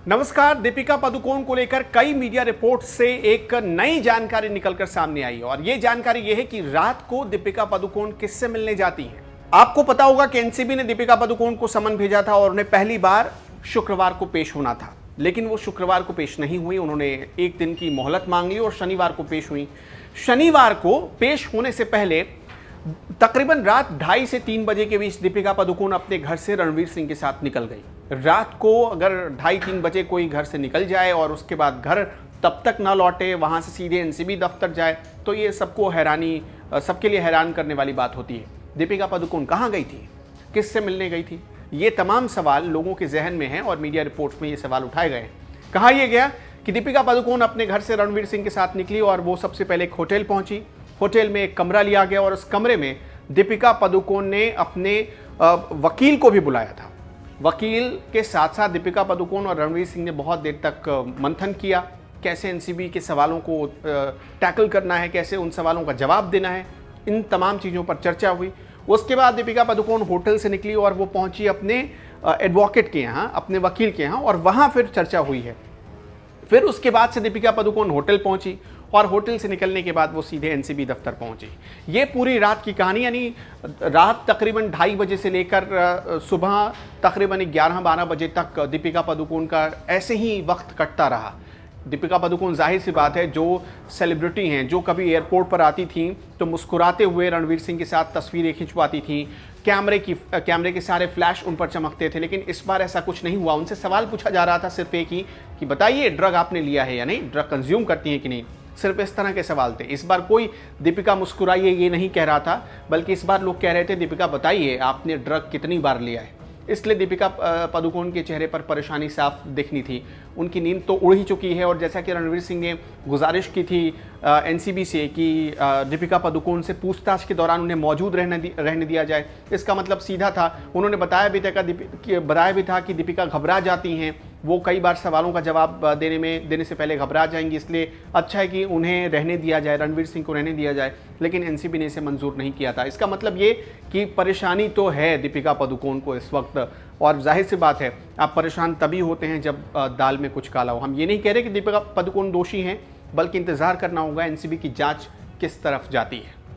नमस्कार। दीपिका पादुकोण को लेकर कई मीडिया रिपोर्ट से एक नई जानकारी निकलकर सामने आई है और ये जानकारी ये है कि रात को दीपिका पादुकोण किससे मिलने जाती हैं। आपको पता होगा कि एनसीबी ने दीपिका पादुकोण को समन भेजा था और उन्हें पहली बार शुक्रवार को पेश होना था, लेकिन वो शुक्रवार को पेश नहीं हुई। उन्होंने एक दिन की मोहलत मांग ली और शनिवार को पेश हुई। शनिवार को पेश होने से पहले तकरीबन रात 2:30 से 3 बजे के बीच दीपिका पादुकोण अपने घर से रणवीर सिंह के साथ निकल गई। रात को अगर 2:30-3 बजे कोई घर से निकल जाए और उसके बाद घर तब तक ना लौटे, वहां से सीधे एनसीबी दफ्तर जाए, तो ये सबके लिए हैरान करने वाली बात होती है। दीपिका पादुकोण कहाँ गई थी, किससे मिलने गई थी, ये तमाम सवाल लोगों के जहन में हैं और मीडिया रिपोर्ट्स में ये सवाल उठाए गए हैं। कहा यह गया कि दीपिका पादुकोण अपने घर से रणवीर सिंह के साथ निकली और वो सबसे पहले एक होटल पहुंची। होटल में एक कमरा लिया गया और उस कमरे में दीपिका पादुकोण ने अपने वकील को भी बुलाया था। वकील के साथ साथ दीपिका पादुकोण और रणवीर सिंह ने बहुत देर तक मंथन किया, कैसे एनसीबी के सवालों को टैकल करना है, कैसे उन सवालों का जवाब देना है, इन तमाम चीज़ों पर चर्चा हुई। उसके बाद दीपिका पादुकोण होटल से निकली और वो पहुंची अपने एडवोकेट के यहाँ, अपने वकील के यहाँ, और वहाँ फिर चर्चा हुई है। फिर उसके बाद से दीपिका पादुकोण होटल पहुंची और होटल से निकलने के बाद वो सीधे एनसीबी दफ्तर पहुंची। ये पूरी रात की कहानी, यानी रात तकरीबन 2:30 बजे से लेकर सुबह तकरीबन 11-12 बजे तक दीपिका पादुकोण का ऐसे ही वक्त कटता रहा। दीपिका पादुकोण जाहिर सी बात है, जो सेलिब्रिटी हैं, जो कभी एयरपोर्ट पर आती थी तो मुस्कुराते हुए रणवीर सिंह के साथ तस्वीरें खिंचवाती थी, कैमरे के सारे फ्लैश उन पर चमकते थे। लेकिन इस बार ऐसा कुछ नहीं हुआ। उनसे सवाल पूछा जा रहा था सिर्फ एक ही कि बताइए ड्रग आपने लिया है या नहीं, ड्रग कंज्यूम करती हैं कि नहीं। सिर्फ इस तरह के सवाल थे। इस बार कोई दीपिका मुस्कुराइए ये नहीं कह रहा था, बल्कि इस बार लोग कह रहे थे दीपिका बताइए आपने ड्रग कितनी बार लिया है। इसलिए दीपिका पादुकोण के चेहरे पर परेशानी साफ दिखनी थी। उनकी नींद तो उड़ ही चुकी है और जैसा कि रणवीर सिंह ने गुजारिश की थी एनसीबी से कि दीपिका पादुकोण से पूछताछ के दौरान उन्हें मौजूद रहने दिया जाए, इसका मतलब सीधा था। उन्होंने बताया भी था कि दीपिका घबरा जाती हैं, वो कई बार सवालों का जवाब देने से पहले घबरा जाएंगी, इसलिए अच्छा है कि उन्हें रहने दिया जाए, रणवीर सिंह को रहने दिया जाए। लेकिन एनसीबी ने इसे मंजूर नहीं किया था। इसका मतलब ये कि परेशानी तो है दीपिका पादुकोण को इस वक्त, और जाहिर सी बात है आप परेशान तभी होते हैं जब दाल में कुछ काला हो। हम ये नहीं कह रहे कि दीपिका पादुकोण दोषी हैं, बल्कि इंतज़ार करना होगा एनसीबी की जाँच किस तरफ जाती है।